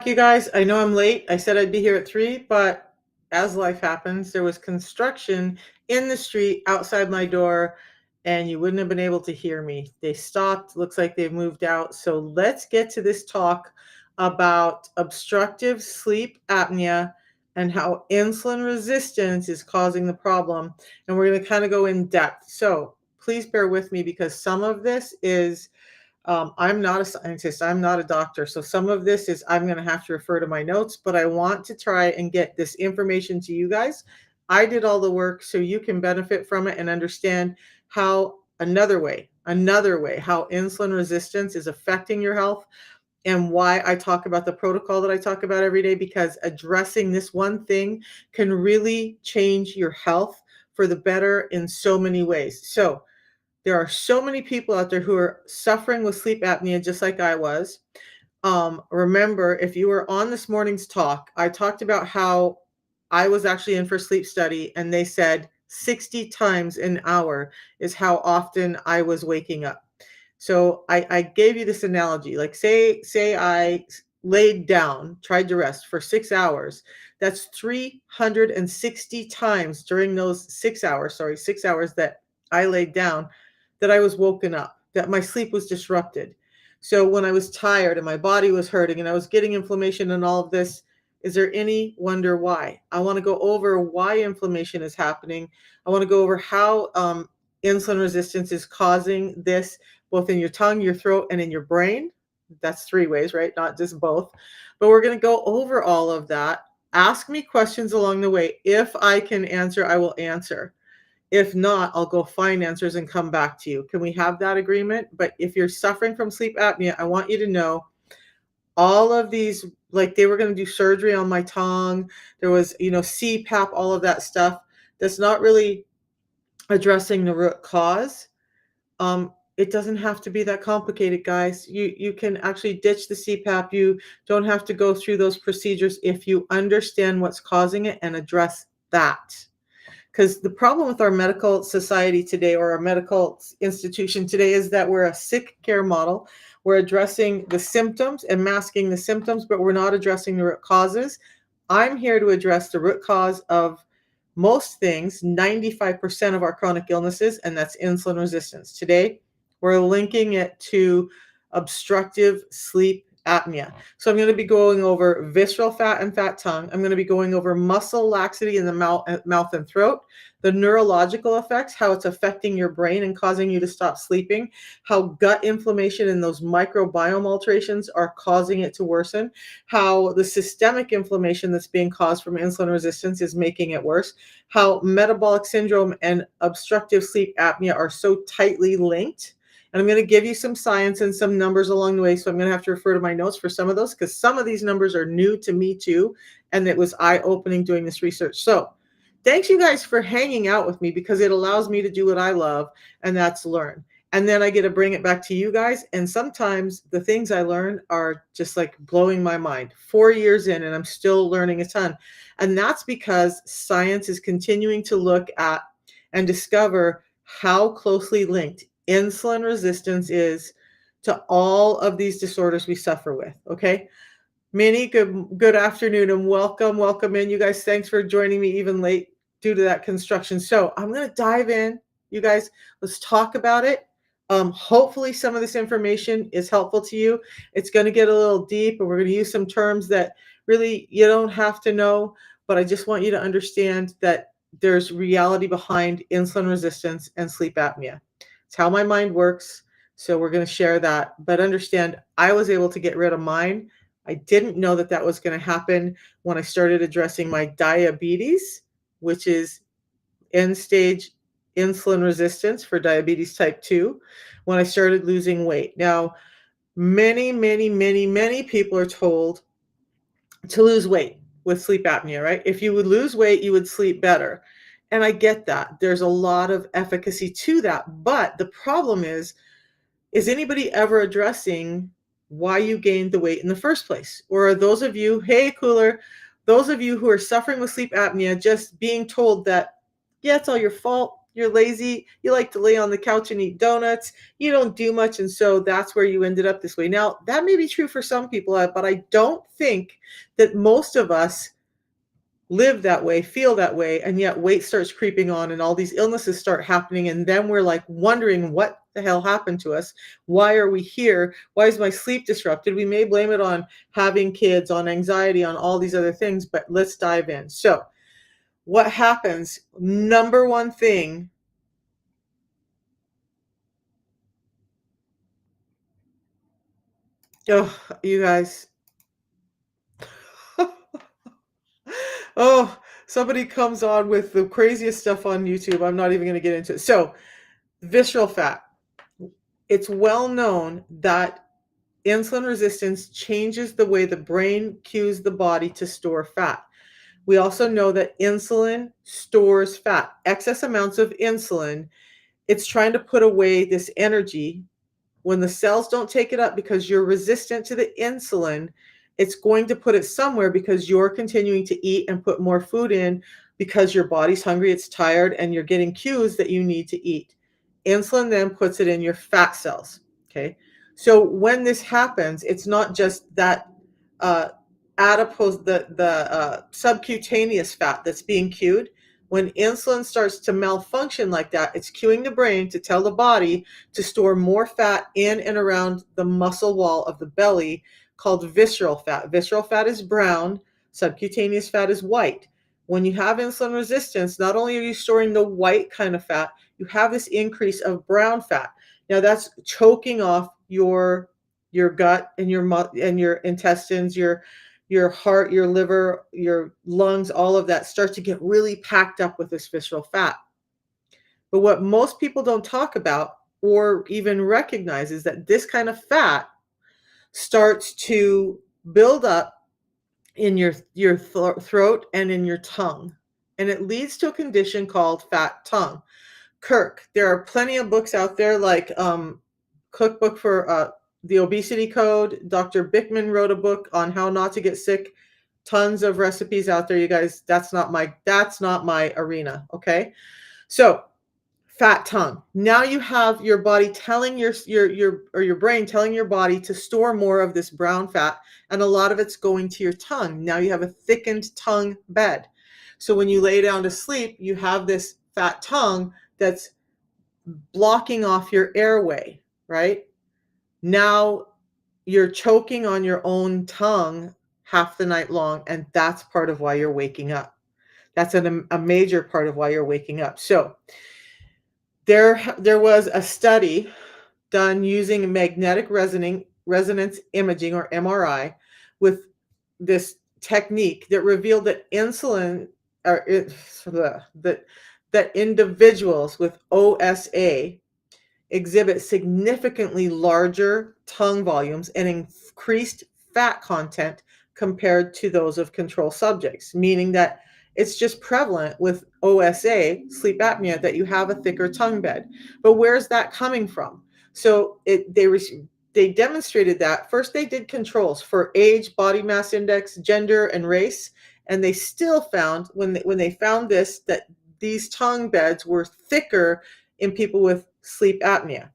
You guys, I know I'm late. I said I'd be here at 3, but as life happens, there was construction in the street outside my door, and you wouldn't have been able to hear me. They stopped. Looks like they've moved out. So let's get to this talk about obstructive sleep apnea and how insulin resistance is causing the problem. And we're going to kind of go in depth. So please bear with me because some of this is I'm not a scientist. I'm not a doctor. So some of this is I'm going to have to refer to my notes, but I want to try and get this information to you guys. I did all the work so you can benefit from it and understand how another way, how insulin resistance is affecting your health and why I talk about the protocol that I talk about every day, because addressing this one thing can really change your health for the better in so many ways. So, there are so many people out there who are suffering with sleep apnea, just like I was. Remember, if you were on this morning's talk, I talked about how I was actually in for sleep study, and they said 60 times an hour is how often I was waking up. So I gave you this analogy, like say I laid down, tried to rest for 6 hours. That's 360 times during those 6 hours, 6 hours that I laid down, that I was woken up, that my sleep was disrupted. So when I was tired and my body was hurting and I was getting inflammation and all of this, is there any wonder why? I want to go over why inflammation is happening. I want to go over how insulin resistance is causing this, both in your tongue, your throat, and in your brain. That's 3 ways, right? Not just both. But we're going to go over all of that. Ask me questions along the way. If I can answer, I will answer. If not, I'll go find answers and come back to you. Can we have that agreement? But if you're suffering from sleep apnea, I want you to know all of these, like they were going to do surgery on my tongue. There was, CPAP, all of that stuff. That's not really addressing the root cause. It doesn't have to be that complicated, guys. You can actually ditch the CPAP. You don't have to go through those procedures if you understand what's causing it and address that. Because the problem with our medical society today, or our medical institution today, is that we're a sick care model. We're addressing the symptoms and masking the symptoms, but we're not addressing the root causes. I'm here to address the root cause of most things, 95% of our chronic illnesses, and that's insulin resistance. Today, we're linking it to obstructive sleep apnea. So I'm going to be going over visceral fat and fat tongue. I'm going to be going over muscle laxity in the mouth and throat, the neurological effects, how it's affecting your brain and causing you to stop sleeping, how gut inflammation and those microbiome alterations are causing it to worsen, how the systemic inflammation that's being caused from insulin resistance is making it worse, how metabolic syndrome and obstructive sleep apnea are so tightly linked. And I'm going to give you some science and some numbers along the way. So I'm going to have to refer to my notes for some of those, because some of these numbers are new to me too. And it was eye-opening doing this research. So thanks you guys for hanging out with me, because it allows me to do what I love, and that's learn. And then I get to bring it back to you guys. And sometimes the things I learn are just like blowing my mind. 4 years in, and I'm still learning a ton. And that's because science is continuing to look at and discover how closely linked insulin resistance is to all of these disorders we suffer with. Okay. Minnie, good afternoon and welcome in. You guys, thanks for joining me even late due to that construction. So I'm going to dive in. You guys, let's talk about it. Hopefully some of this information is helpful to you. It's going to get a little deep, and we're going to use some terms that really you don't have to know, but I just want you to understand that there's reality behind insulin resistance and sleep apnea. It's how my mind works. So we're going to share that, but understand I was able to get rid of mine. I didn't know that that was going to happen when I started addressing my diabetes, which is end-stage insulin resistance for diabetes type 2, when I started losing weight. Now, many people are told to lose weight with sleep apnea, right? If you would lose weight, you would sleep better. And I get that. There's a lot of efficacy to that. But the problem is anybody ever addressing why you gained the weight in the first place? Or are those of you, hey, cooler, those of you who are suffering with sleep apnea just being told that, yeah, it's all your fault. you're lazy, you like to lay on the couch and eat donuts, you don't do much, and so that's where you ended up this way. Now, that may be true for some people, but I don't think that most of us live that way, feel that way, and yet weight starts creeping on and all these illnesses start happening. And then we're like wondering what the hell happened to us? Why are we here? Why is my sleep disrupted? We may blame it on having kids, on anxiety, on all these other things, but let's dive in. So, what happens? Number one thing, oh, you guys, oh, somebody comes on with the craziest stuff on YouTube. I'm not even going to get into it. So, visceral fat. It's well known that insulin resistance changes the way the brain cues the body to store fat. We also know that insulin stores fat. Excess amounts of insulin, it's trying to put away this energy. When the cells don't take it up because you're resistant to the insulin, it's going to put it somewhere because you're continuing to eat and put more food in because your body's hungry, it's tired, and you're getting cues that you need to eat. Insulin then puts it in your fat cells. Okay. So when this happens, it's not just that uh, adipose, the subcutaneous fat that's being cued. When insulin starts to malfunction like that, it's cueing the brain to tell the body to store more fat in and around the muscle wall of the belly called visceral fat. Visceral fat is brown, subcutaneous fat is white. When you have insulin resistance, not only are you storing the white kind of fat, you have this increase of brown fat. Now that's choking off your gut and your intestines, your heart, your liver, your lungs, all of that starts to get really packed up with this visceral fat. But what most people don't talk about or even recognize is that this kind of fat starts to build up in your throat and in your tongue. And it leads to a condition called fat tongue. Kirk, there are plenty of books out there like Cookbook for the Obesity Code. Dr. Bickman wrote a book on how not to get sick. Tons of recipes out there, you guys. That's not my arena, okay? So, fat tongue. Now you have your body telling your brain telling your body to store more of this brown fat, and a lot of it's going to your tongue. Now you have a thickened tongue bed. So when you lay down to sleep, you have this fat tongue that's blocking off your airway, right? Now you're choking on your own tongue half the night long, and that's part of why you're waking up. That's a major part of why you're waking up. So there was a study done using magnetic resonance imaging, or MRI, with this technique that revealed that insulin or that individuals with OSA exhibit significantly larger tongue volumes and increased fat content compared to those of control subjects, meaning that it's just prevalent with OSA, sleep apnea, that you have a thicker tongue bed. But where's that coming from? So they demonstrated that. First, they did controls for age, body mass index, gender, and race, and they still found when they found this that these tongue beds were thicker in people with sleep apnea.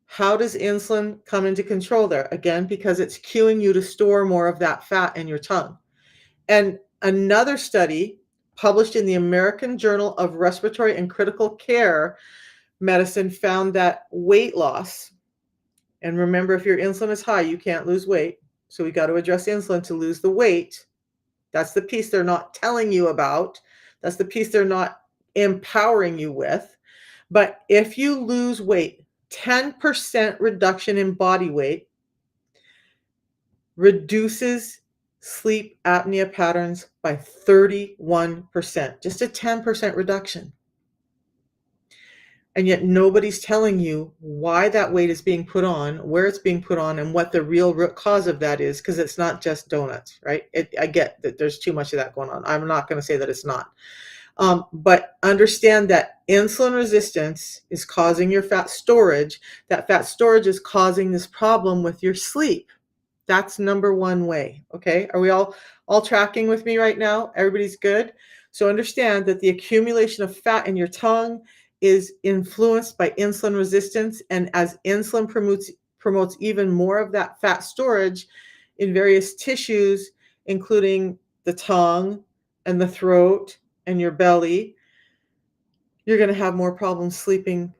How does insulin come into control there? Again, because it's cueing you to store more of that fat in your tongue. And another study published in the American Journal of Respiratory and Critical Care Medicine found that weight loss, and remember, if your insulin is high, you can't lose weight. So we got to address insulin to lose the weight. That's the piece they're not telling you about. That's the piece they're not empowering you with. But if you lose weight, 10% reduction in body weight reduces sleep apnea patterns by 31%. Just a 10% reduction. And yet nobody's telling you why that weight is being put on, where it's being put on, and what the real root cause of that is, because it's not just donuts, right? I get that there's too much of that going on. I'm not going to say that it's not. But understand that insulin resistance is causing your fat storage. That fat storage is causing this problem with your sleep. That's number one way. Okay. Are we all tracking with me right now? Everybody's good. So understand that the accumulation of fat in your tongue is influenced by insulin resistance, and as insulin promotes even more of that fat storage in various tissues, including the tongue and the throat and your belly, you're going to have more problems sleeping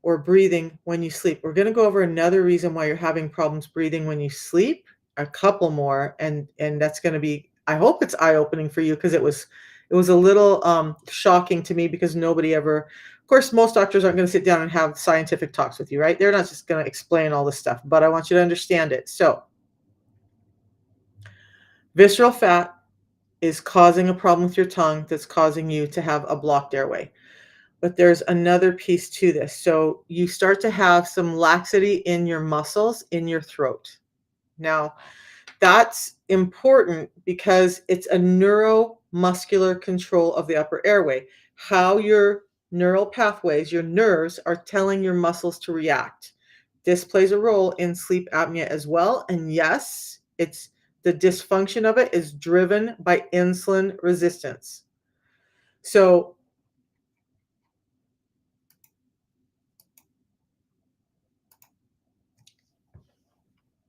or breathing when you sleep. We're going to go over another reason why you're having problems breathing when you sleep, a couple more, and that's going to be, I hope it's eye-opening for you, because it was a little shocking to me, because nobody ever, of course, most doctors aren't going to sit down and have scientific talks with you, right? They're not just going to explain all this stuff, but I want you to understand it. So, visceral fat is causing a problem with your tongue that's causing you to have a blocked airway. But there's another piece to this. So you start to have some laxity in your muscles in your throat. Now, that's important because it's a neuromuscular control of the upper airway. How your neural pathways, your nerves, are telling your muscles to react. This plays a role in sleep apnea as well. And yes, it's the dysfunction of it is driven by insulin resistance. So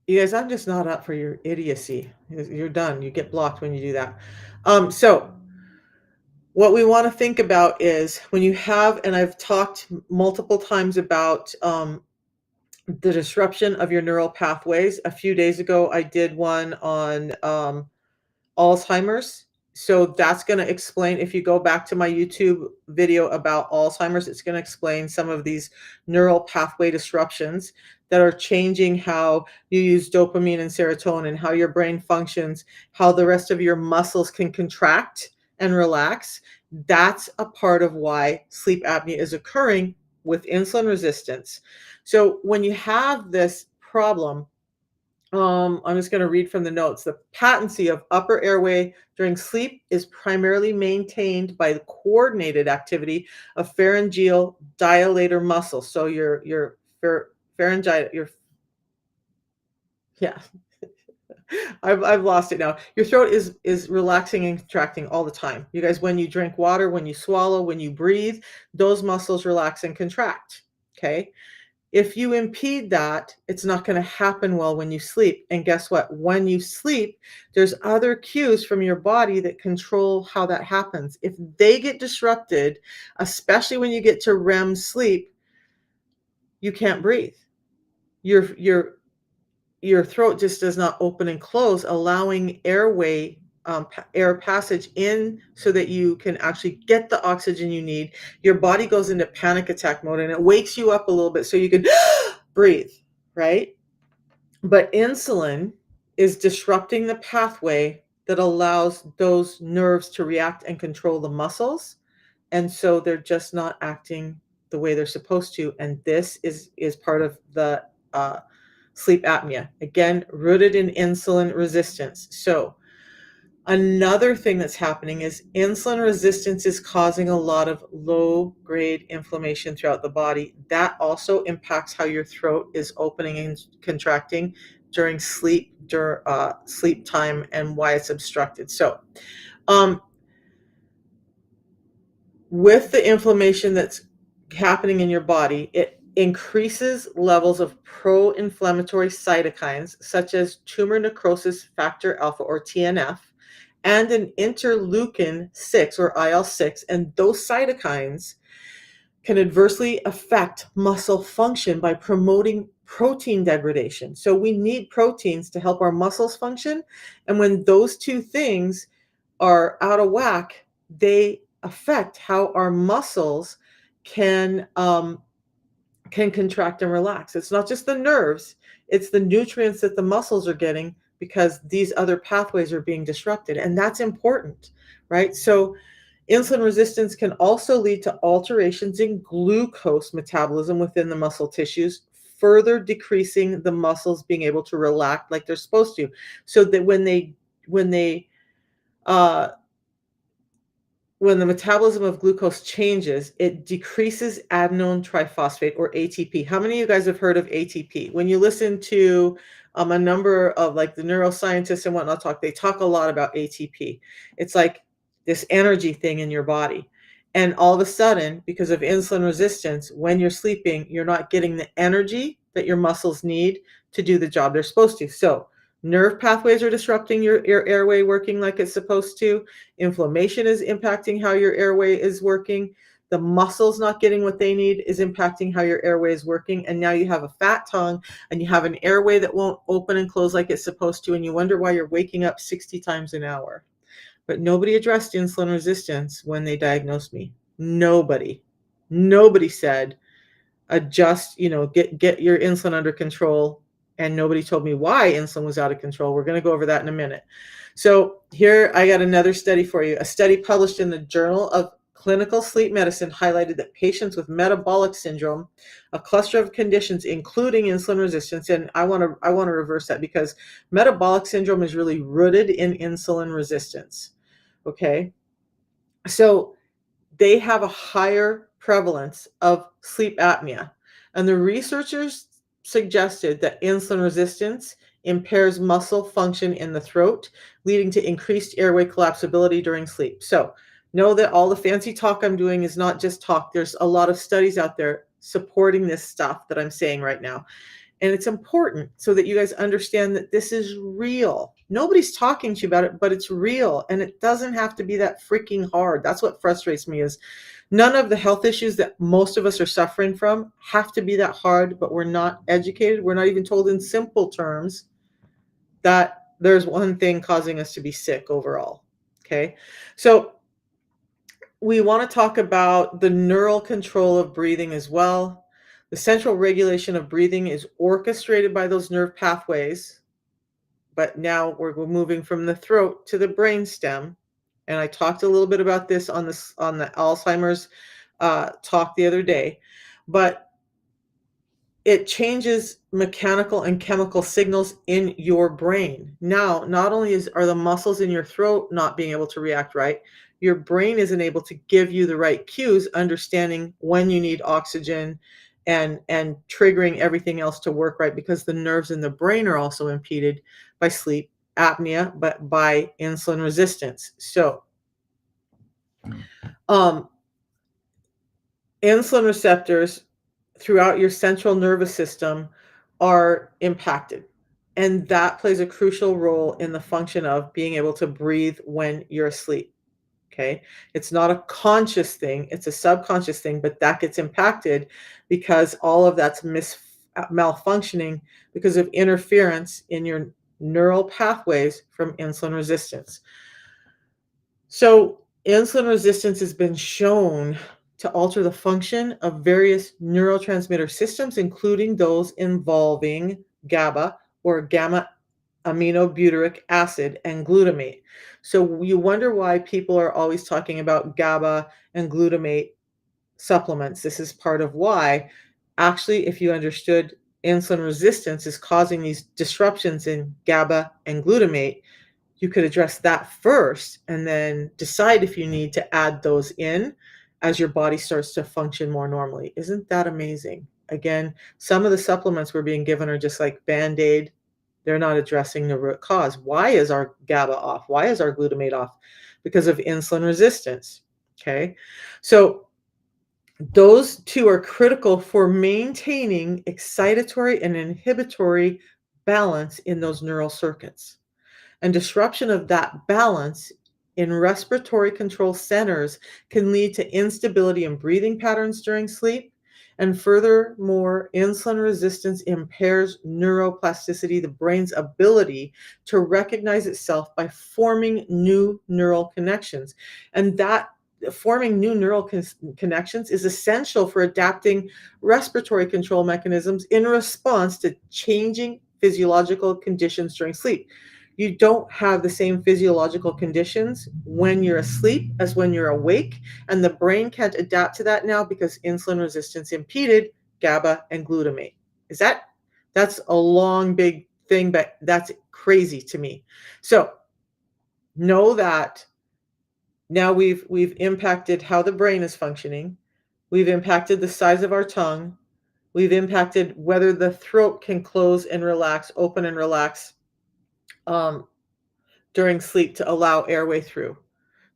you guys, I'm just not up for your idiocy. You're done. You get blocked when you do that. So what we want to think about is when you have, and I've talked multiple times about the disruption of your neural pathways. A few days ago, I did one on Alzheimer's. So that's going to explain, if you go back to my YouTube video about Alzheimer's, it's going to explain some of these neural pathway disruptions that are changing how you use dopamine and serotonin, how your brain functions, how the rest of your muscles can contract and relax. That's a part of why sleep apnea is occurring with insulin resistance. So when you have this problem, I'm just going to read from the notes. The patency of upper airway during sleep is primarily maintained by the coordinated activity of pharyngeal dilator muscles. So pharyngeal, yeah, I've lost it now. Your throat is relaxing and contracting all the time. You guys, when you drink water, when you swallow, when you breathe, those muscles relax and contract. Okay. If you impede that, it's not going to happen well when you sleep. And guess what? When you sleep, there's other cues from your body that control how that happens. If they get disrupted, especially when you get to REM sleep, you can't breathe. Your throat just does not open and close, allowing air passage in so that you can actually get the oxygen you need. Your body goes into panic attack mode and it wakes you up a little bit so you can breathe, right? But insulin is disrupting the pathway that allows those nerves to react and control the muscles. And so they're just not acting the way they're supposed to. And this is part of the sleep apnea. Again, rooted in insulin resistance. So another thing that's happening is insulin resistance is causing a lot of low-grade inflammation throughout the body. That also impacts how your throat is opening and contracting during sleep time, and why it's obstructed. So, with the inflammation that's happening in your body, it increases levels of pro-inflammatory cytokines such as tumor necrosis factor alpha, or TNF, and an interleukin 6, or IL-6, and those cytokines can adversely affect muscle function by promoting protein degradation. So we need proteins to help our muscles function, and when those two things are out of whack, they affect how our muscles can contract and relax. It's not just the nerves, it's the nutrients that the muscles are getting because these other pathways are being disrupted. And that's important, right? So insulin resistance can also lead to alterations in glucose metabolism within the muscle tissues, further decreasing the muscles being able to relax like they're supposed to. So that uh, when the metabolism of glucose changes, it decreases adenine triphosphate, or ATP. How many of you guys have heard of ATP? When you listen to a number of like the neuroscientists and whatnot talk, they talk a lot about ATP. It's like this energy thing in your body. And all of a sudden, because of insulin resistance, when you're sleeping, you're not getting the energy that your muscles need to do the job they're supposed to. So, nerve pathways are disrupting your airway working like it's supposed to. Inflammation is impacting how your airway is working. The muscles not getting what they need is impacting how your airway is working. And now you have a fat tongue and you have an airway that won't open and close like it's supposed to. And you wonder why you're waking up 60 times an hour. But nobody addressed insulin resistance when they diagnosed me. Nobody. Nobody said, adjust, get your insulin under control. And nobody told me why insulin was out of control. We're going to go over that in a minute. So here I got another study for you. A study published in the Journal of Clinical Sleep Medicine highlighted that patients with metabolic syndrome, a cluster of conditions including insulin resistance, and I want to reverse that because metabolic syndrome is really rooted in insulin resistance. Okay? So they have a higher prevalence of sleep apnea. And the researchers suggested that insulin resistance impairs muscle function in the throat, leading to increased airway collapsibility during sleep. So know that all the fancy talk I'm doing is not just talk. There's a lot of studies out there supporting this stuff that I'm saying right now. And it's important so that you guys understand that this is real. Nobody's talking to you about it, but it's real. And it doesn't have to be that freaking hard. That's what frustrates me is none of the health issues that most of us are suffering from have to be that hard, but we're not educated. We're not even told in simple terms that there's one thing causing us to be sick overall. Okay. So we want to talk about the neural control of breathing as well. The central regulation of breathing is orchestrated by those nerve pathways, but now we're moving from the throat to the brainstem. And I talked a little bit about this on the Alzheimer's talk the other day, but it changes mechanical and chemical signals in your brain. Now, not only are the muscles in your throat not being able to react right, your brain isn't able to give you the right cues, understanding when you need oxygen and triggering everything else to work right because the nerves in the brain are also impeded by sleep apnea, but by insulin resistance. So, um, insulin receptors throughout your central nervous system are impacted. And that plays a crucial role in the function of being able to breathe when you're asleep. Okay. It's not a conscious thing, it's a subconscious thing, but that gets impacted because all of that's malfunctioning because of interference in your neural pathways from insulin resistance. So, insulin resistance has been shown to alter the function of various neurotransmitter systems, including those involving GABA or gamma aminobutyric acid and glutamate. So, you wonder why people are always talking about GABA and glutamate supplements. This is part of why, actually, if you understood insulin resistance is causing these disruptions in GABA and glutamate, you could address that first and then decide if you need to add those in as your body starts to function more normally. Isn't that amazing? Again, some of the supplements we're being given are just like Band-Aid. They're not addressing the root cause. Why is our GABA off? Why is our glutamate off? Because of insulin resistance. Okay. So those two are critical for maintaining excitatory and inhibitory balance in those neural circuits. And disruption of that balance in respiratory control centers can lead to instability in breathing patterns during sleep. And furthermore, insulin resistance impairs neuroplasticity, the brain's ability to recognize itself by forming new neural connections. And that forming new neural connections is essential for adapting respiratory control mechanisms in response to changing physiological conditions during sleep. You don't have the same physiological conditions when you're asleep as when you're awake, and the brain can't adapt to that now because insulin resistance impeded GABA and glutamate. Is that's a long big thing, but that's crazy to me. So know that now we've impacted how the brain is functioning. We've impacted the size of our tongue. We've impacted whether the throat can close and relax, open and relax. During sleep to allow airway through.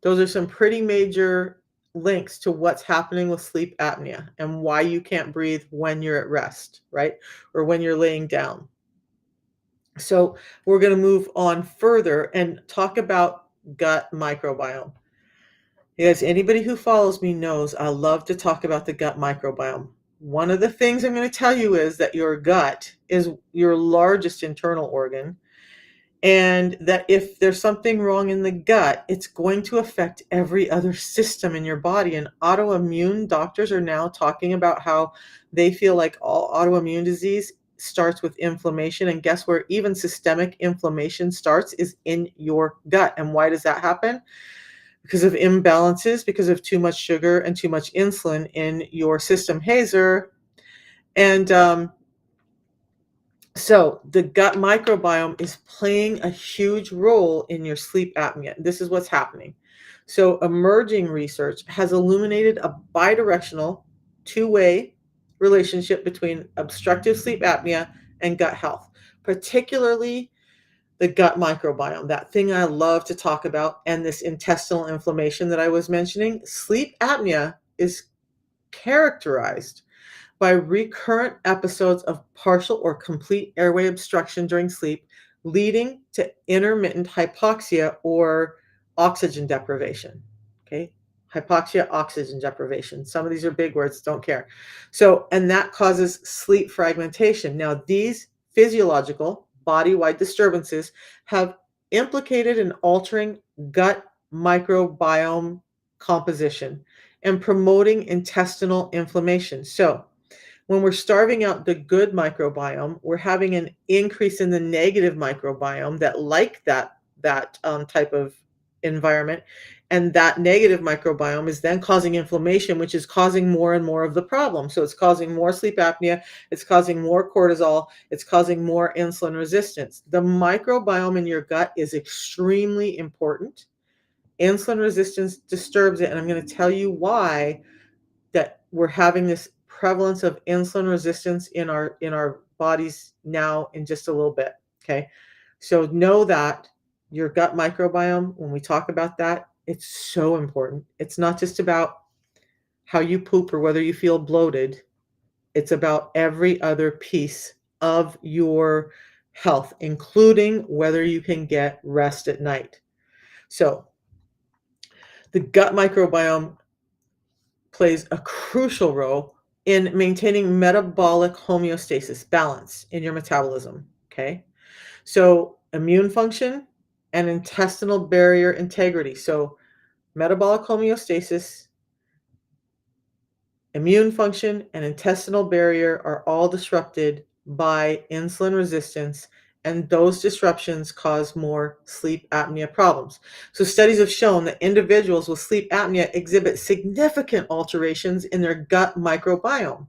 Those are some pretty major links to what's happening with sleep apnea and why you can't breathe when you're at rest, right? Or when you're laying down. So we're going to move on further and talk about gut microbiome. Yes, anybody who follows me knows I love to talk about the gut microbiome. One of the things I'm going to tell you is that your gut is your largest internal organ, and that if there's something wrong in the gut, it's going to affect every other system in your body. And autoimmune doctors are now talking about how they feel like all autoimmune disease starts with inflammation. And guess where even systemic inflammation starts is in your gut. And why does that happen? Because of imbalances, because of too much sugar and too much insulin in your system. Hazer. And so the gut microbiome is playing a huge role in your sleep apnea. This is what's happening. So emerging research has illuminated a bidirectional, two-way relationship between obstructive sleep apnea and gut health, particularly the gut microbiome, that thing I love to talk about, and this intestinal inflammation that I was mentioning. Sleep apnea is characterized by recurrent episodes of partial or complete airway obstruction during sleep, leading to intermittent hypoxia or oxygen deprivation. Okay. Hypoxia, oxygen deprivation. Some of these are big words, don't care. So, and that causes sleep fragmentation. Now, these physiological body-wide disturbances have implicated in altering gut microbiome composition and promoting intestinal inflammation. So, when we're starving out the good microbiome, we're having an increase in the negative microbiome that like that type of environment. And that negative microbiome is then causing inflammation, which is causing more and more of the problem. So it's causing more sleep apnea, it's causing more cortisol, it's causing more insulin resistance. The microbiome in your gut is extremely important. Insulin resistance disturbs it, and I'm going to tell you why that we're having this prevalence of insulin resistance in our bodies now in just a little bit. Okay. So know that your gut microbiome, when we talk about that, it's so important. It's not just about how you poop or whether you feel bloated. It's about every other piece of your health, including whether you can get rest at night. So the gut microbiome plays a crucial role in maintaining metabolic homeostasis, balance in your metabolism. Okay. So, immune function and intestinal barrier integrity. So, metabolic homeostasis, immune function, and intestinal barrier are all disrupted by insulin resistance, and those disruptions cause more sleep apnea problems. So, studies have shown that individuals with sleep apnea exhibit significant alterations in their gut microbiome.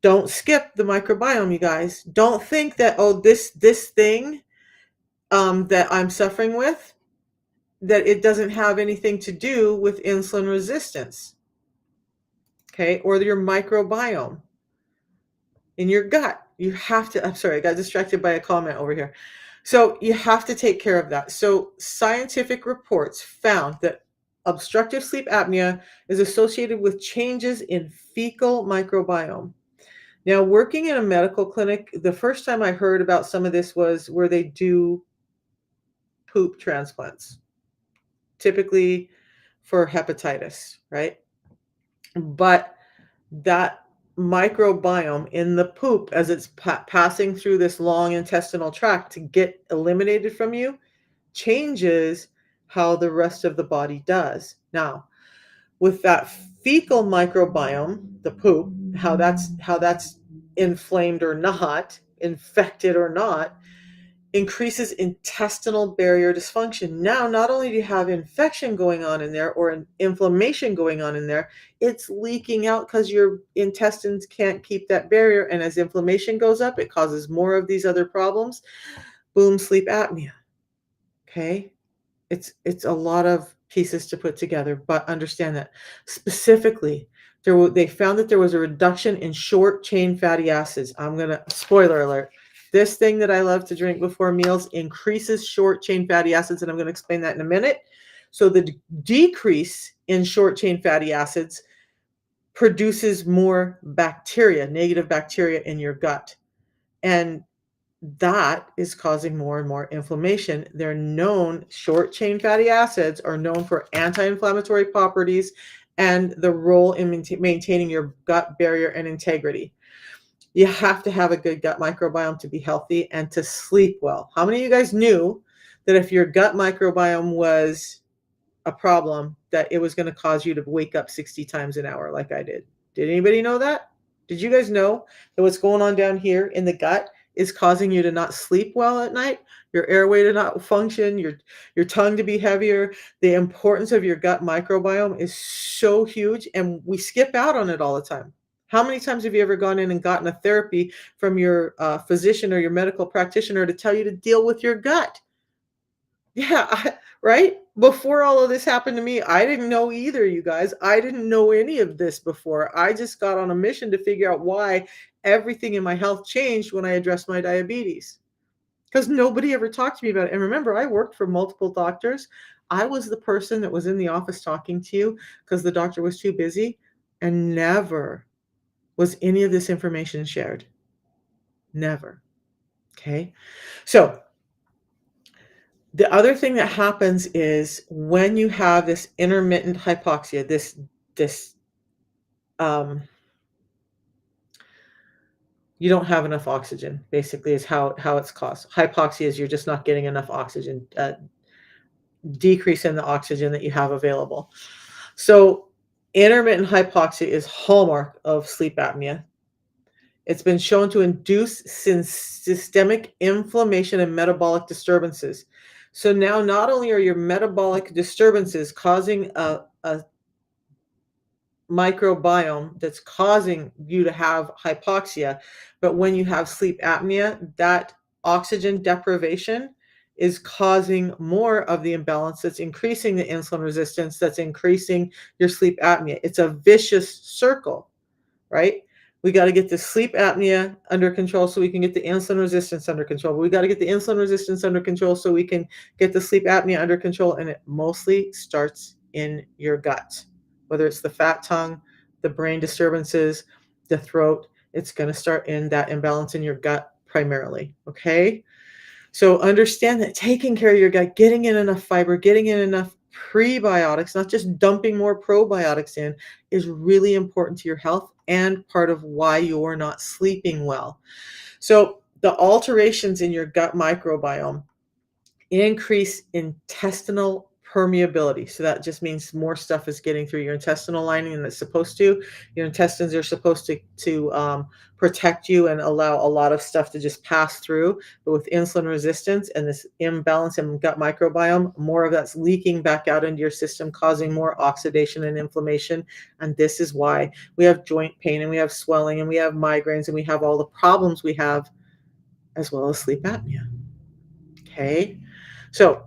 Don't skip the microbiome, you guys. Don't think that, oh, this thing that I'm suffering with, that it doesn't have anything to do with insulin resistance, okay, or your microbiome in your gut. You have to, I'm sorry, I got distracted by a comment over here. So you have to take care of that. So scientific reports found that obstructive sleep apnea is associated with changes in fecal microbiome. Now, working in a medical clinic, the first time I heard about some of this was where they do poop transplants, typically for hepatitis, right? But that microbiome in the poop, as it's passing through this long intestinal tract to get eliminated from you, changes how the rest of the body does. Now, with that fecal microbiome, the poop, how that's inflamed or not, infected or not, increases intestinal barrier dysfunction. Now, not only do you have infection going on in there or an inflammation going on in there, it's leaking out because your intestines can't keep that barrier. And as inflammation goes up, it causes more of these other problems. Boom, sleep apnea. Okay. It's a lot of pieces to put together, but understand that specifically they found that there was a reduction in short chain fatty acids. I'm gonna spoiler alert. This thing that I love to drink before meals increases short chain fatty acids, and I'm going to explain that in a minute. So the decrease in short chain fatty acids produces more bacteria, negative bacteria in your gut. And that is causing more and more inflammation. They're known, short chain fatty acids are known for anti-inflammatory properties and the role in maintaining your gut barrier and integrity. You have to have a good gut microbiome to be healthy and to sleep well. How many of you guys knew that if your gut microbiome was a problem, that it was going to cause you to wake up 60 times an hour like I did? Did anybody know that? Did you guys know that what's going on down here in the gut is causing you to not sleep well at night, your airway to not function, your tongue to be heavier? The importance of your gut microbiome is so huge, and we skip out on it all the time. How many times have you ever gone in and gotten a therapy from your physician or your medical practitioner to tell you to deal with your gut? Yeah, right? Before all of this happened to me, I didn't know either, you guys. I didn't know any of this before. I just got on a mission to figure out why everything in my health changed when I addressed my diabetes. Because nobody ever talked to me about it. And remember, I worked for multiple doctors. I was the person that was in the office talking to you because the doctor was too busy, and never was any of this information shared. Never. Okay. So the other thing that happens is when you have this intermittent hypoxia, this you don't have enough oxygen, basically, is how it's caused. Hypoxia is you're just not getting enough oxygen, decrease in the oxygen that you have available. So intermittent hypoxia is hallmark of sleep apnea. It's been shown to induce systemic inflammation and metabolic disturbances. So now not only are your metabolic disturbances causing a microbiome that's causing you to have hypoxia, but when you have sleep apnea, that oxygen deprivation is causing more of the imbalance that's increasing the insulin resistance, that's increasing your sleep apnea. It's a vicious circle, right? We got to get the sleep apnea under control so we can get the insulin resistance under control. But we got to get the insulin resistance under control so we can get the sleep apnea under control. And it mostly starts in your gut, whether it's the fat tongue, the brain disturbances, the throat. It's going to start in that imbalance in your gut primarily. Okay. So understand that taking care of your gut, getting in enough fiber, getting in enough prebiotics, not just dumping more probiotics in, is really important to your health and part of why you're not sleeping well. So the alterations in your gut microbiome increase intestinal permeability. So that just means more stuff is getting through your intestinal lining than it's supposed to. Your intestines are supposed to protect you and allow a lot of stuff to just pass through. But with insulin resistance and this imbalance in gut microbiome, more of that's leaking back out into your system, causing more oxidation and inflammation. And this is why we have joint pain and we have swelling and we have migraines and we have all the problems we have, as well as sleep apnea. Okay. So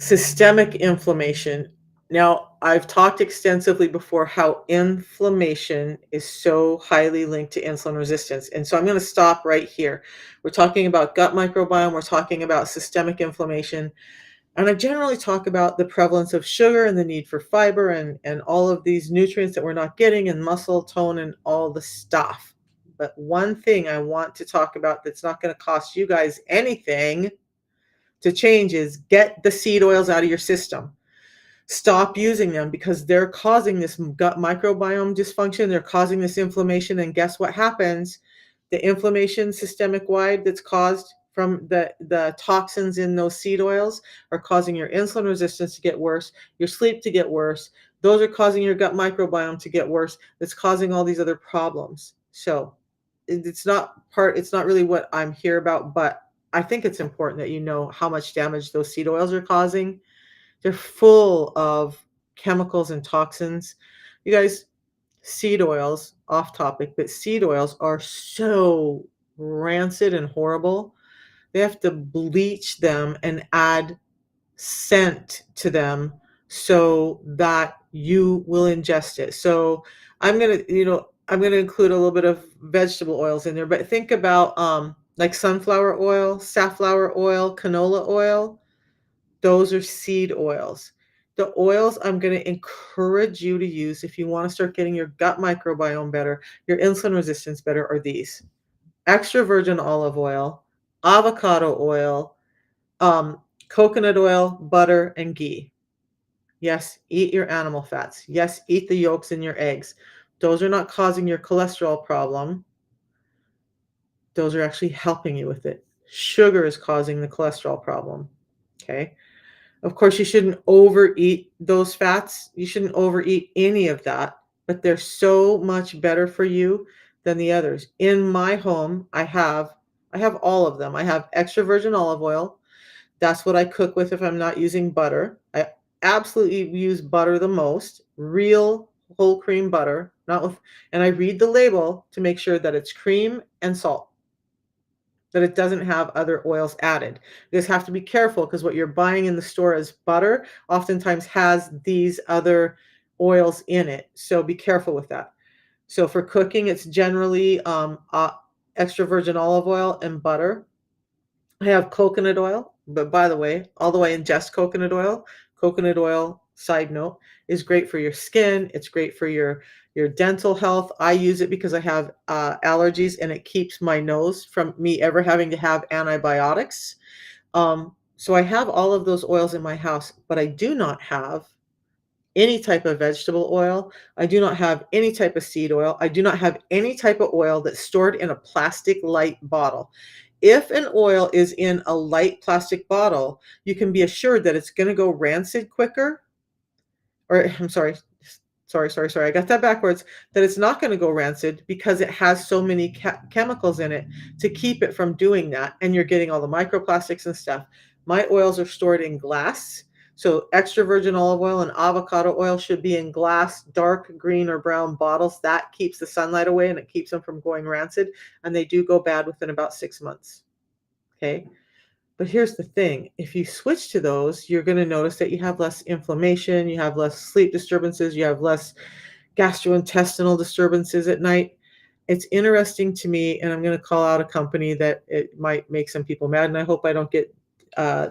systemic inflammation. Now, I've talked extensively before how inflammation is so highly linked to insulin resistance. And so I'm going to stop right here. We're talking about gut microbiome, we're talking about systemic inflammation, and I generally talk about the prevalence of sugar and the need for fiber and all of these nutrients that we're not getting, and muscle tone and all the stuff. But one thing I want to talk about that's not going to cost you guys anything to change is get the seed oils out of your system. Stop using them because they're causing this gut microbiome dysfunction. They're causing this inflammation. And guess what happens? The inflammation systemic wide that's caused from the toxins in those seed oils are causing your insulin resistance to get worse, your sleep to get worse. Those are causing your gut microbiome to get worse. That's causing all these other problems. So it's not really what I'm here about, but I think it's important that you know how much damage those seed oils are causing. They're full of chemicals and toxins. You guys, seed oils, off topic, but seed oils are so rancid and horrible. They have to bleach them and add scent to them so that you will ingest it. So I'm gonna include a little bit of vegetable oils in there, but think about like sunflower oil, safflower oil, canola oil. Those are seed oils. The oils I'm going to encourage you to use if you want to start getting your gut microbiome better, your insulin resistance better, are these: extra virgin olive oil, avocado oil, um, coconut oil, butter, and ghee. Yes, eat your animal fats. Yes, eat the yolks in your eggs. Those are not causing your cholesterol problem. Those are actually helping you with it. Sugar is causing the cholesterol problem. Okay. Of course, you shouldn't overeat those fats. You shouldn't overeat any of that, but they're so much better for you than the others. In my home, I have all of them. I have extra virgin olive oil. That's what I cook with if I'm not using butter. I absolutely use butter the most, real whole cream butter, not with, and I read the label to make sure that it's cream and salt, that it doesn't have other oils added. You just have to be careful because what you're buying in the store as butter oftentimes has these other oils in it. So be careful with that. So for cooking, it's generally extra virgin olive oil and butter. I have coconut oil, but by the way, although I ingest coconut oil, side note, is great for your skin. It's great for your dental health. I use it because I have allergies, and it keeps my nose from me ever having to have antibiotics. So I have all of those oils in my house, but I do not have any type of vegetable oil. I do not have any type of seed oil. I do not have any type of oil that's stored in a plastic light bottle. If an oil is in a light plastic bottle, you can be assured that it's going to go rancid quicker. Or I'm sorry, I got that backwards. That it's not going to go rancid because it has so many chemicals in it to keep it from doing that. And you're getting all the microplastics and stuff. My oils are stored in glass. So extra virgin olive oil and avocado oil should be in glass, dark green or brown bottles. That keeps the sunlight away and it keeps them from going rancid. And they do go bad within about 6 months. Okay. But here's the thing, if you switch to those, you're going to notice that you have less inflammation, you have less sleep disturbances, you have less gastrointestinal disturbances at night. It's interesting to me, and I'm going to call out a company that it might make some people mad, and I hope I don't get uh,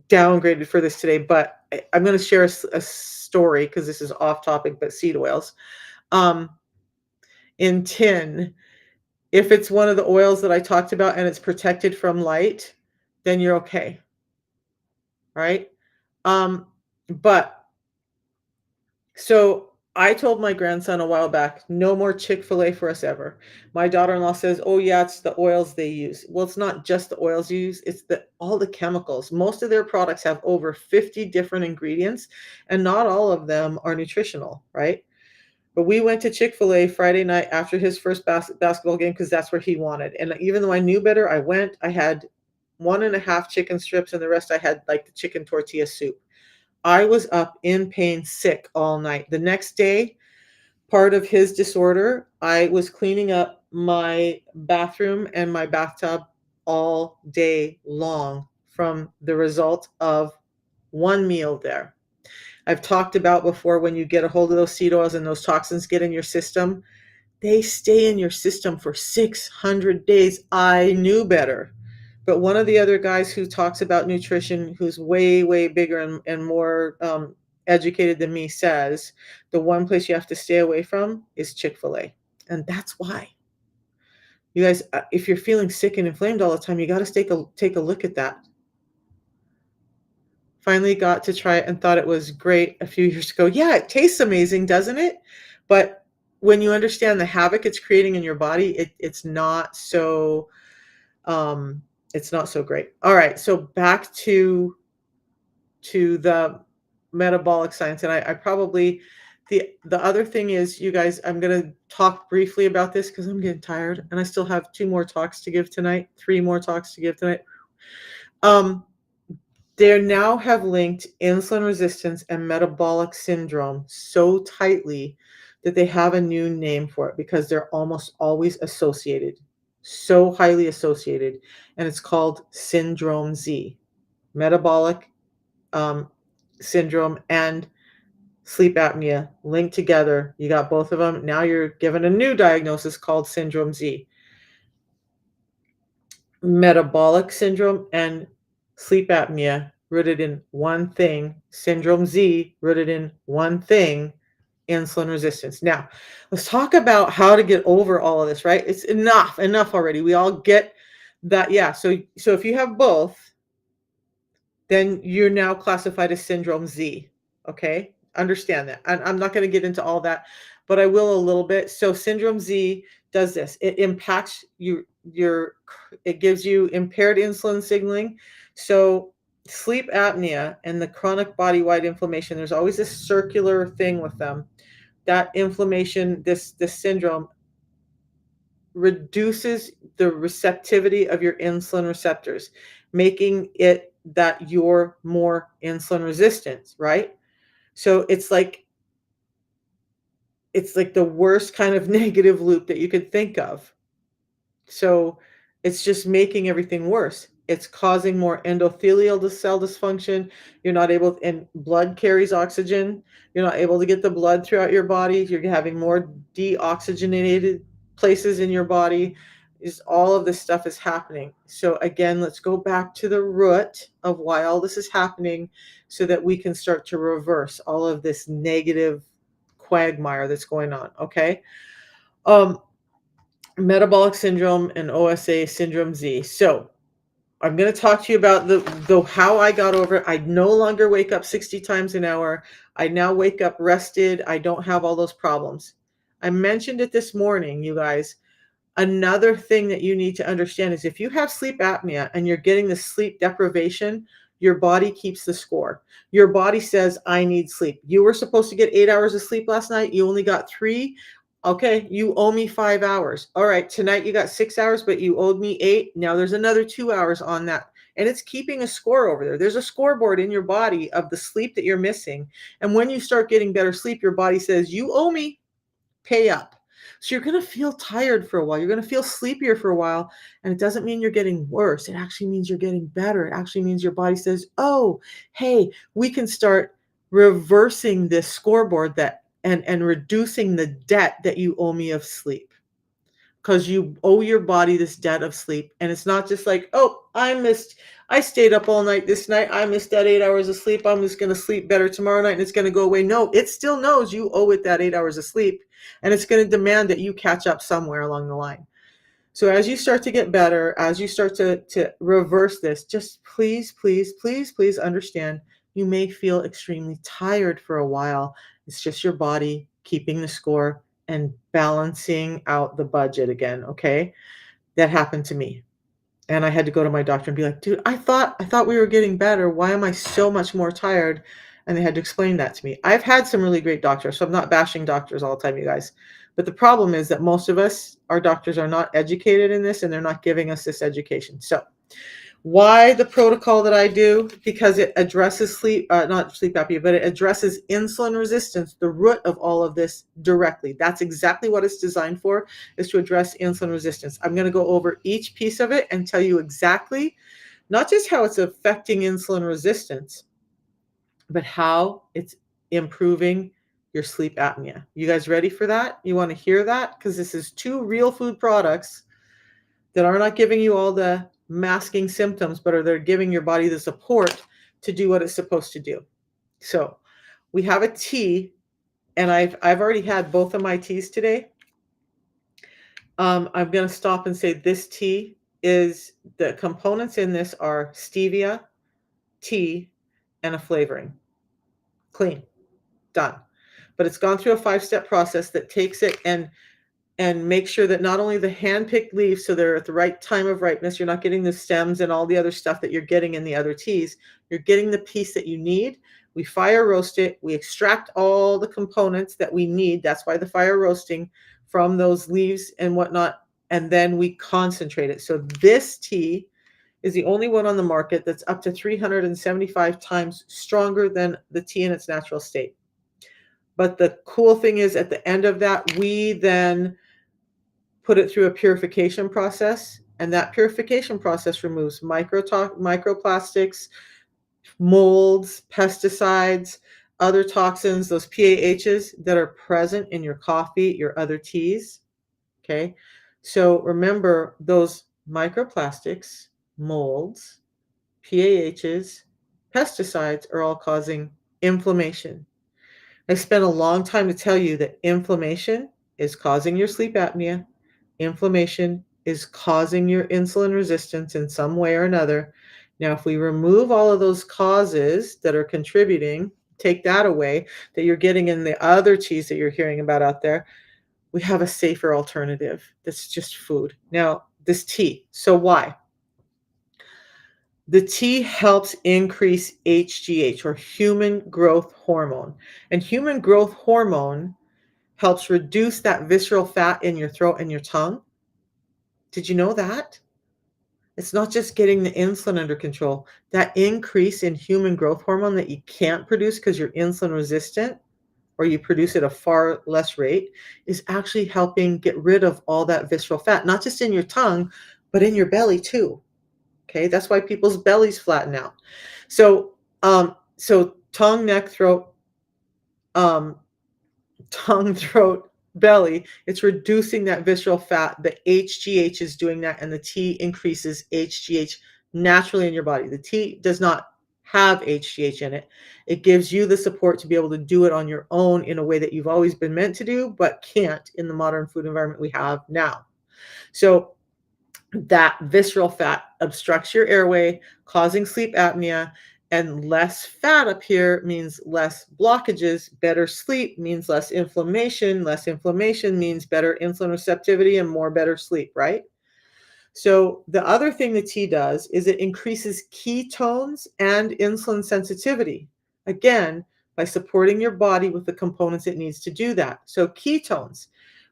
downgraded for this today, but I'm going to share a story because this is off topic, but seed oils. Um, in tin, if it's one of the oils that I talked about and it's protected from light, then you're okay. Right? Um, but so I told my grandson a while back, no more Chick-fil-A for us ever. My daughter-in-law says, "Oh yeah, it's the oils they use." Well, it's not just the oils used, it's all the chemicals. Most of their products have over 50 different ingredients, and not all of them are nutritional, right? But we went to Chick-fil-A Friday night after his first basketball game because that's where he wanted. And even though I knew better, I went. I had one and a half chicken strips, and the rest I had like the chicken tortilla soup. I was up in pain, sick all night. The next day, part of his disorder, I was cleaning up my bathroom and my bathtub all day long from the result of one meal there. I've talked about before, when you get a hold of those seed oils and those toxins get in your system, they stay in your system for 600 days. I knew better. But one of the other guys who talks about nutrition, who's way, way bigger and more educated than me, says the one place you have to stay away from is Chick-fil-A. And that's why. You guys, if you're feeling sick and inflamed all the time, you got to take a look at that. Finally got to try it and thought it was great a few years ago. Yeah, it tastes amazing, doesn't it? But when you understand the havoc it's creating in your body, it's not so it's not so great. All right, so back to the metabolic science, and I probably the other thing is, you guys, I'm going to talk briefly about this because I'm getting tired, and I still have 2 more talks to give tonight, 3 more talks to give tonight. They now have linked insulin resistance and metabolic syndrome so tightly that they have a new name for it because they're almost always associated, so highly associated, and it's called Syndrome Z. Metabolic syndrome and sleep apnea linked together. You got both of them. Now you're given a new diagnosis called Syndrome Z. Metabolic syndrome and sleep apnea rooted in one thing. Syndrome Z, rooted in one thing, insulin resistance. Now, let's talk about how to get over all of this, right? It's enough already. We all get that. Yeah. So if you have both, then you're now classified as syndrome Z. Okay. Understand that. And I'm not going to get into all that, but I will a little bit. So syndrome Z does this. It impacts it gives you impaired insulin signaling. So sleep apnea and the chronic body-wide inflammation, there's always this circular thing with them. That inflammation, this syndrome reduces the receptivity of your insulin receptors, making it that you're more insulin resistant, right? So it's like the worst kind of negative loop that you could think of. So it's just making everything worse. It's causing more endothelial cell dysfunction. You're not able, and blood carries oxygen. You're not able to get the blood throughout your body. You're having more deoxygenated places in your body. Is all of this stuff is happening. So again, let's go back to the root of why all this is happening so that we can start to reverse all of this negative quagmire that's going on. Okay. Um, Metabolic syndrome and OSA syndrome Z. So I'm going to talk to you about the how I got over it. I no longer wake up 60 times an hour. I now wake up rested. I don't have all those problems. I mentioned it this morning, you guys. Another thing that you need to understand is if you have sleep apnea and you're getting the sleep deprivation, your body keeps the score. Your body says, I need sleep. You were supposed to get 8 hours of sleep last night. You only got 3. Okay, you owe me 5 hours. All right, tonight you got 6 hours, but you owed me 8. Now there's another 2 hours on that. And it's keeping a score over there. There's a scoreboard in your body of the sleep that you're missing. And when you start getting better sleep, your body says, you owe me, pay up. So you're going to feel tired for a while. You're going to feel sleepier for a while. And it doesn't mean you're getting worse. It actually means you're getting better. It actually means your body says, oh, hey, we can start reversing this scoreboard and reducing the debt that you owe me of sleep. Because you owe your body this debt of sleep. And it's not just like, oh, I stayed up all night this night. I missed that 8 hours of sleep. I'm just going to sleep better tomorrow night and it's going to go away. No, it still knows you owe it that 8 hours of sleep. And it's going to demand that you catch up somewhere along the line. So as you start to get better, as you start to reverse this, just please, please, please, please understand you may feel extremely tired for a while. It's just your body keeping the score and balancing out the budget again, okay? That happened to me. And I had to go to my doctor and be like, "Dude, I thought we were getting better. Why am I so much more tired?" And they had to explain that to me. I've had some really great doctors, so I'm not bashing doctors all the time, you guys. But the problem is that most of us, our doctors are not educated in this and they're not giving us this education. So why the protocol that I do? Because it addresses not sleep apnea, but it addresses insulin resistance, the root of all of this directly. That's exactly what it's designed for, is to address insulin resistance. I'm going to go over each piece of it and tell you exactly, not just how it's affecting insulin resistance, but how it's improving your sleep apnea. You guys ready for that? You want to hear that? Because this is 2 real food products that are not giving you all the masking symptoms, but they're giving your body the support to do what it's supposed to do. So we have a tea, and I've already had both of my teas today. I'm going to stop and say this tea is, the components in this are stevia, tea, and a flavoring. Clean, done. But it's gone through a 5-step process that takes it and make sure that not only the hand-picked leaves, so they're at the right time of ripeness, you're not getting the stems and all the other stuff that you're getting in the other teas, you're getting the piece that you need. We fire roast it, we extract all the components that we need, that's why the fire roasting, from those leaves and whatnot, and then we concentrate it. So this tea is the only one on the market that's up to 375 times stronger than the tea in its natural state. But the cool thing is, at the end of that, we then put it through a purification process, and that purification process removes microplastics, molds, pesticides, other toxins, those PAHs that are present in your coffee, your other teas. Okay, so remember, those microplastics, molds, PAHs, pesticides are all causing inflammation. I spent a long time to tell you that inflammation is causing your sleep apnea. Inflammation is causing your insulin resistance in some way or another. Now, if we remove all of those causes that are contributing, take that away that you're getting in the other teas that you're hearing about out there, we have a safer alternative that's just food. Now, this tea. So, why? The tea helps increase HGH or human growth hormone. And human growth hormone helps reduce that visceral fat in your throat and your tongue. Did you know that? It's not just getting the insulin under control. That increase in human growth hormone that you can't produce because you're insulin resistant or you produce at a far less rate is actually helping get rid of all that visceral fat, not just in your tongue, but in your belly too. Okay, that's why people's bellies flatten out. So tongue, neck, throat, um, tongue, throat, belly, it's reducing that visceral fat. The HGH is doing that, and the tea increases HGH naturally in your body. The tea does not have HGH in it. It gives you the support to be able to do it on your own in a way that you've always been meant to do, but can't in the modern food environment we have now. So that visceral fat obstructs your airway, causing sleep apnea. And less fat up here means less blockages. Better sleep means less inflammation. Less inflammation means better insulin receptivity and more better sleep, right? So the other thing the tea does is it increases ketones and insulin sensitivity. Again, by supporting your body with the components it needs to do that. So ketones,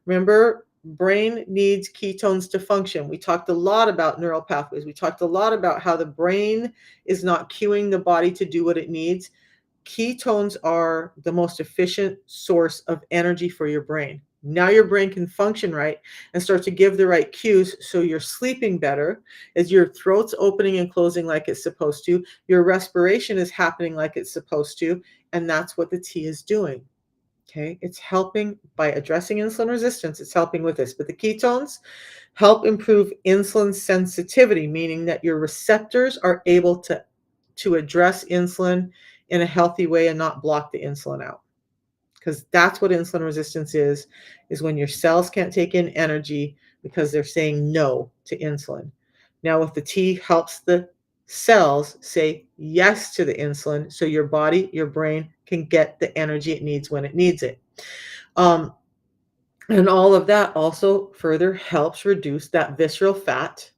remember, brain needs ketones to function. We talked a lot about neural pathways. We talked a lot about how the brain is not cueing the body to do what it needs. Ketones are the most efficient source of energy for your brain. Now your brain can function right and start to give the right cues so you're sleeping better as your throat's opening and closing like it's supposed to. Your respiration is happening like it's supposed to, and that's what the tea is doing. Okay, it's helping by addressing insulin resistance. It's helping with this, but the ketones help improve insulin sensitivity, meaning that your receptors are able to address insulin in a healthy way and not block the insulin out. Because that's what insulin resistance is when your cells can't take in energy because they're saying no to insulin. Now, with the tea helps the cells say yes to the insulin so your body, your brain can get the energy it needs when it needs it. Um, and all of that also further helps reduce that visceral fat.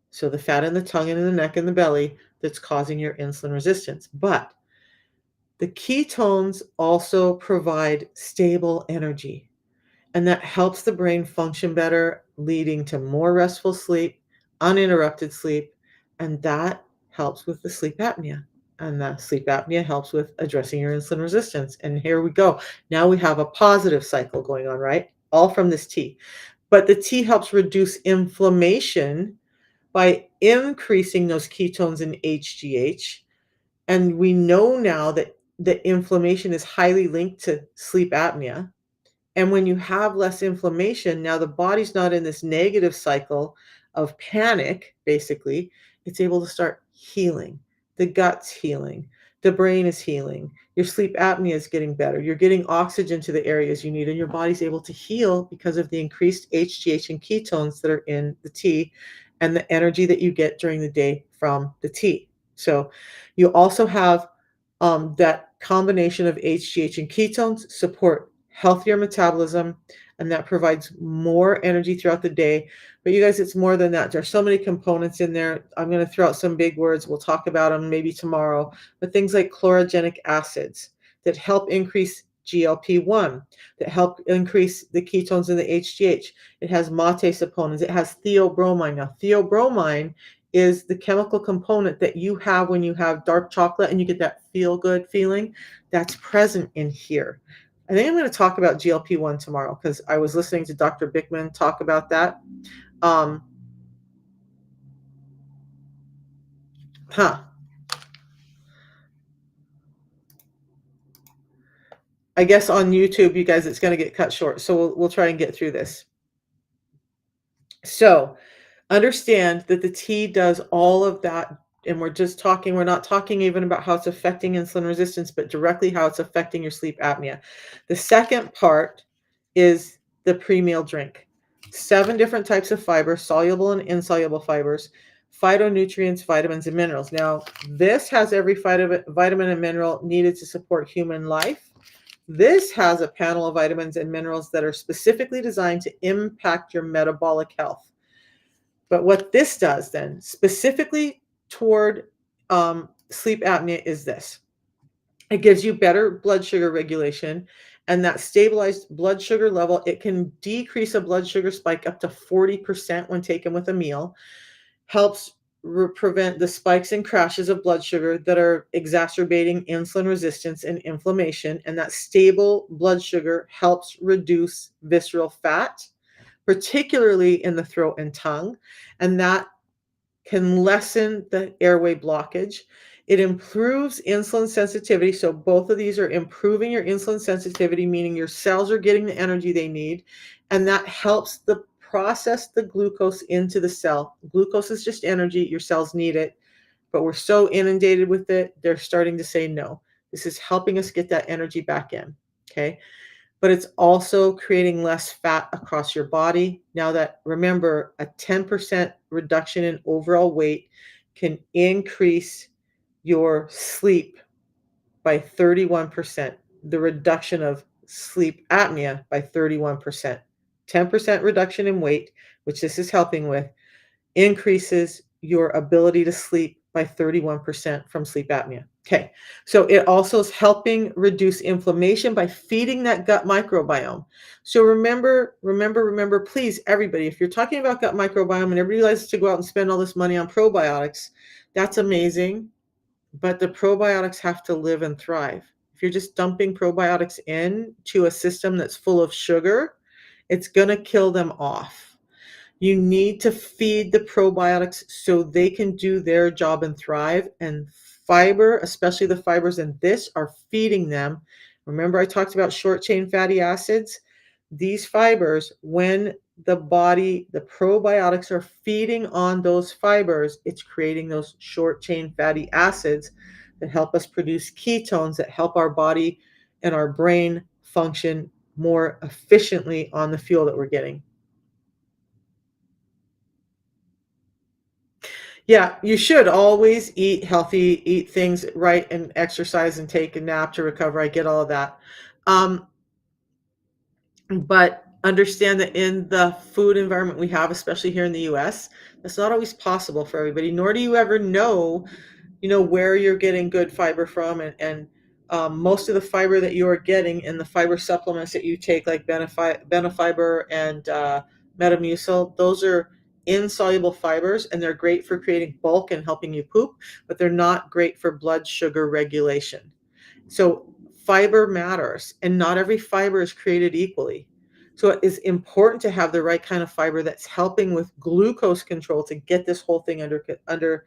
So the fat in the tongue and in the neck and the belly that's causing your insulin resistance. But the ketones also provide stable energy, and that helps the brain function better, leading to more restful sleep, uninterrupted sleep, and that helps with the sleep apnea. And the sleep apnea helps with addressing your insulin resistance. And here we go. Now we have a positive cycle going on, right? All from this tea. But the tea helps reduce inflammation by increasing those ketones in HGH. And we know now that the inflammation is highly linked to sleep apnea. And when you have less inflammation, now the body's not in this negative cycle of panic, basically. It's able to start healing. The gut's healing. The brain is healing. Your sleep apnea is getting better. You're getting oxygen to the areas you need, and your body's able to heal because of the increased HGH and ketones that are in the tea and the energy that you get during the day from the tea. So you also have that combination of HGH and ketones support healthier metabolism, and that provides more energy throughout the day. But you guys, it's more than that. There's so many components in there. I'm going to throw out some big words. We'll talk about them maybe tomorrow. But things like chlorogenic acids that help increase GLP-1, that help increase the ketones in the HGH. It has mate saponins. It has theobromine. Now, theobromine is the chemical component that you have when you have dark chocolate and you get that feel good feeling. That's present in here. I think I'm going to talk about GLP-1 tomorrow because I was listening to Dr. Bickman talk about that. Um, huh. I guess on YouTube, you guys, it's going to get cut short. So we'll try and get through this. So understand that the tea does all of that and we're not talking even about how it's affecting insulin resistance, but directly how it's affecting your sleep apnea. The second part is the pre-meal drink. 7 different types of fiber, soluble and insoluble fibers, phytonutrients, vitamins, and minerals. Now, this has every vitamin and mineral needed to support human life. This has a panel of vitamins and minerals that are specifically designed to impact your metabolic health. But what this does then, specifically toward sleep apnea, is this. It gives you better blood sugar regulation, and that stabilized blood sugar level, it can decrease a blood sugar spike up to 40% when taken with a meal, helps prevent the spikes and crashes of blood sugar that are exacerbating insulin resistance and inflammation, and that stable blood sugar helps reduce visceral fat, particularly in the throat and tongue, and that can lessen the airway blockage. It improves insulin sensitivity. So both of these are improving your insulin sensitivity, meaning your cells are getting the energy they need. And that helps process the glucose into the cell. Glucose is just energy. Your cells need it. But we're so inundated with it, they're starting to say no. This is helping us get that energy back in. Okay. But it's also creating less fat across your body. Now that, remember, a 10% reduction in overall weight can increase your sleep by 31%, the reduction of sleep apnea by 31%. 10% reduction in weight, which this is helping with, increases your ability to sleep by 31% from sleep apnea. Okay, so it also is helping reduce inflammation by feeding that gut microbiome. So remember, please, everybody, if you're talking about gut microbiome and everybody likes to go out and spend all this money on probiotics, that's amazing, but the probiotics have to live and thrive. If you're just dumping probiotics into a system that's full of sugar, it's going to kill them off. You need to feed the probiotics so they can do their job and thrive. And fiber, especially the fibers in this, are feeding them. Remember, I talked about short chain fatty acids? These fibers, when the probiotics are feeding on those fibers, it's creating those short chain fatty acids that help us produce ketones that help our body and our brain function more efficiently on the fuel that we're getting. Yeah, you should always eat healthy, eat things right, and exercise and take a nap to recover. I get all of that. Um, but understand that in the food environment we have, especially here in the US, that's not always possible for everybody, nor do you ever know where you're getting good fiber from, and most of the fiber that you are getting in the fiber supplements that you take, like Benefiber and Metamucil, those are insoluble fibers, and they're great for creating bulk and helping you poop, but they're not great for blood sugar regulation. So fiber matters, and not every fiber is created equally. So it is important to have the right kind of fiber that's helping with glucose control to get this whole thing under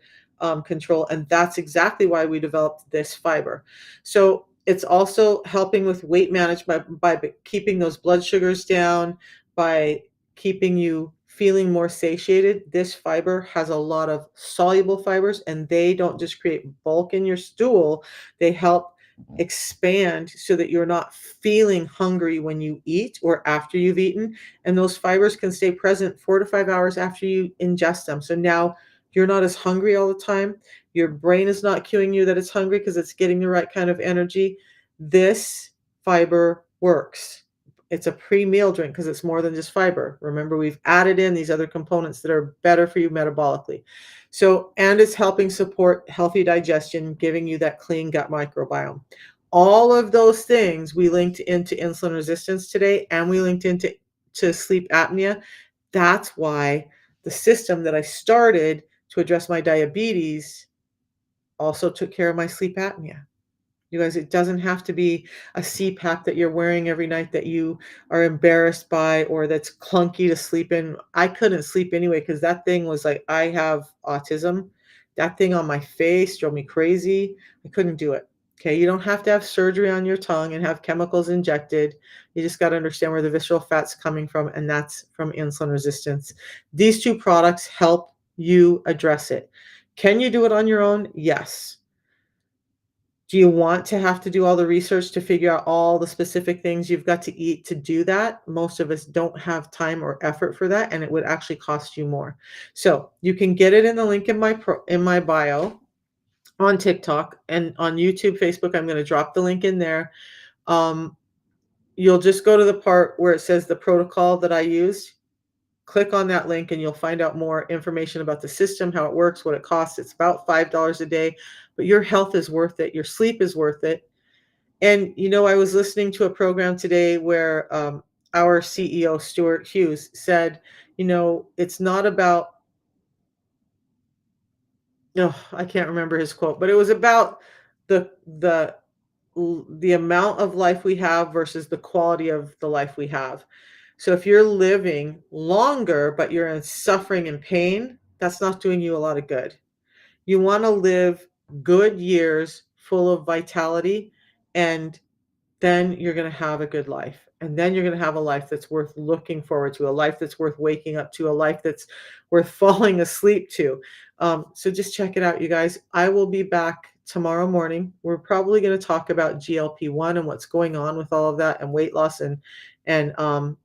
control. And that's exactly why we developed this fiber. So it's also helping with weight management by keeping those blood sugars down, by keeping you feeling more satiated. This fiber has a lot of soluble fibers, and they don't just create bulk in your stool, they help expand so that you're not feeling hungry when you eat or after you've eaten. And those fibers can stay present 4 to 5 hours after you ingest them. So now you're not as hungry all the time. Your brain is not cueing you that it's hungry because it's getting the right kind of energy. This fiber works. It's a pre-meal drink because it's more than just fiber. Remember, we've added in these other components that are better for you metabolically. So, and it's helping support healthy digestion, giving you that clean gut microbiome. All of those things we linked into insulin resistance today, and we linked into sleep apnea. That's why the system that I started to address my diabetes also took care of my sleep apnea. You guys, it doesn't have to be a CPAP that you're wearing every night that you are embarrassed by, or that's clunky to sleep in. I couldn't sleep anyway because that thing was like, I have autism. That thing on my face drove me crazy. I couldn't do it. Okay, you don't have to have surgery on your tongue and have chemicals injected. You just got to understand where the visceral fat's coming from, and that's from insulin resistance. These two products help you address it. Can you do it on your own? Yes. Do you want to have to do all the research to figure out all the specific things you've got to eat to do that? Most of us don't have time or effort for that, and it would actually cost you more. So you can get it in the link in my bio on TikTok and on YouTube, Facebook. I'm going to drop the link in there. Um, you'll just go to the part where it says the protocol that I use. Click on that link and you'll find out more information about the system, how it works, what it costs. It's about $5 a day, but your health is worth it. Your sleep is worth it. And, I was listening to a program today where our CEO, Stuart Hughes, said, it's not about, no, I can't remember his quote, but it was about the the the amount of life we have versus the quality of the life we have. So if you're living longer, but you're in suffering and pain, that's not doing you a lot of good. You want to live good years full of vitality, and then you're going to have a good life. And then you're going to have a life that's worth looking forward to, a life that's worth waking up to, a life that's worth falling asleep to. So just check it out, you guys. I will be back tomorrow morning. We're probably going to talk about GLP-1 and what's going on with all of that, and weight loss, and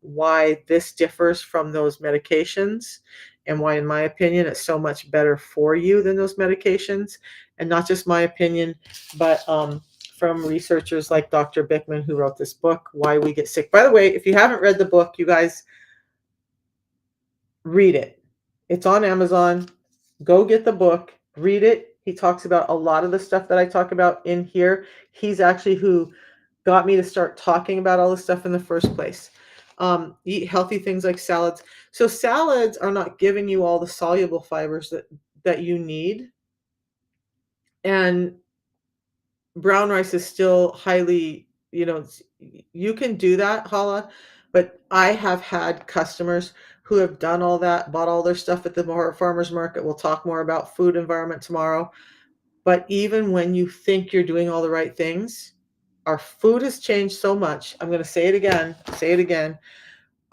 why this differs from those medications, and why, in my opinion, it's so much better for you than those medications. And not just my opinion, but from researchers like Dr. Bickman, who wrote this book, Why We Get Sick. By the way, if you haven't read the book, you guys, read it. It's on Amazon. Go get the book, read it. He talks about a lot of the stuff that I talk about in here. He's actually who got me to start talking about all this stuff in the first place. Eat healthy things like salads. So salads are not giving you all the soluble fibers that you need. And brown rice is still highly, you can do that, Hala, but I have had customers who have done all that, bought all their stuff at the farmers market. We'll talk more about food environment tomorrow. But even when you think you're doing all the right things, our food has changed so much. I'm going to say it again.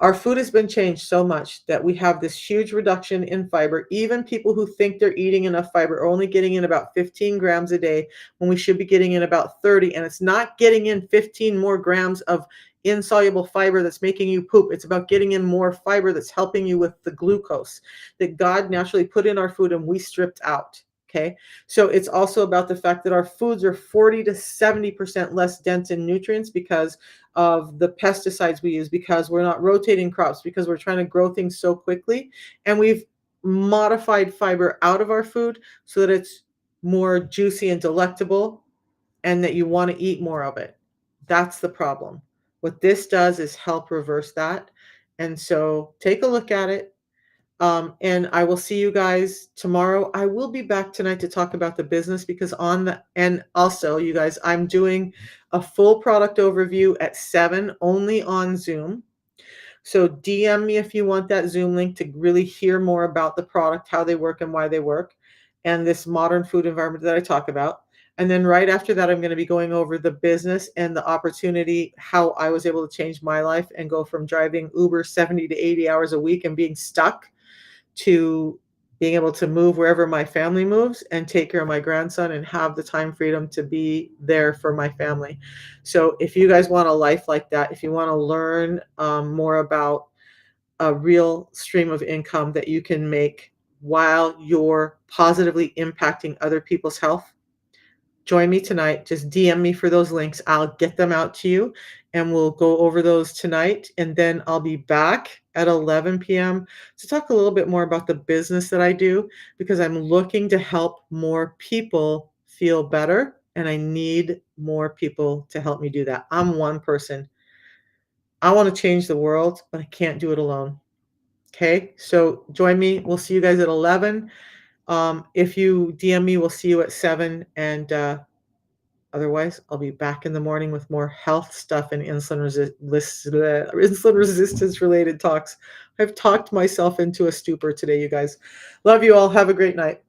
Our food has been changed so much that we have this huge reduction in fiber. Even people who think they're eating enough fiber are only getting in about 15 grams a day when we should be getting in about 30. And it's not getting in 15 more grams of insoluble fiber that's making you poop. It's about getting in more fiber that's helping you with the glucose that God naturally put in our food and we stripped out. Okay. So it's also about the fact that our foods are 40 to 70% less dense in nutrients because of the pesticides we use, because we're not rotating crops, because we're trying to grow things so quickly. And we've modified fiber out of our food so that it's more juicy and delectable and that you want to eat more of it. That's the problem. What this does is help reverse that. And so take a look at it. And I will see you guys tomorrow. I will be back tonight to talk about the business because and also, you guys, I'm doing a full product overview at 7 only on Zoom. So DM me if you want that Zoom link to really hear more about the product, how they work and why they work, and this modern food environment that I talk about. And then right after that, I'm going to be going over the business and the opportunity, how I was able to change my life and go from driving Uber 70 to 80 hours a week and being stuck to being able to move wherever my family moves and take care of my grandson and have the time freedom to be there for my family. So if you guys want a life like that, if you want to learn more about a real stream of income that you can make while you're positively impacting other people's health, join me tonight. Just DM me for those links. I'll get them out to you and we'll go over those tonight. And then I'll be back at 11 p.m. to talk a little bit more about the business that I do because I'm looking to help more people feel better. And I need more people to help me do that. I'm one person. I want to change the world, but I can't do it alone. Okay, so join me. We'll see you guys at 11. If you DM me, we'll see you at 7. And otherwise, I'll be back in the morning with more health stuff and insulin resistance related talks. I've talked myself into a stupor today, you guys. Love you all. Have a great night.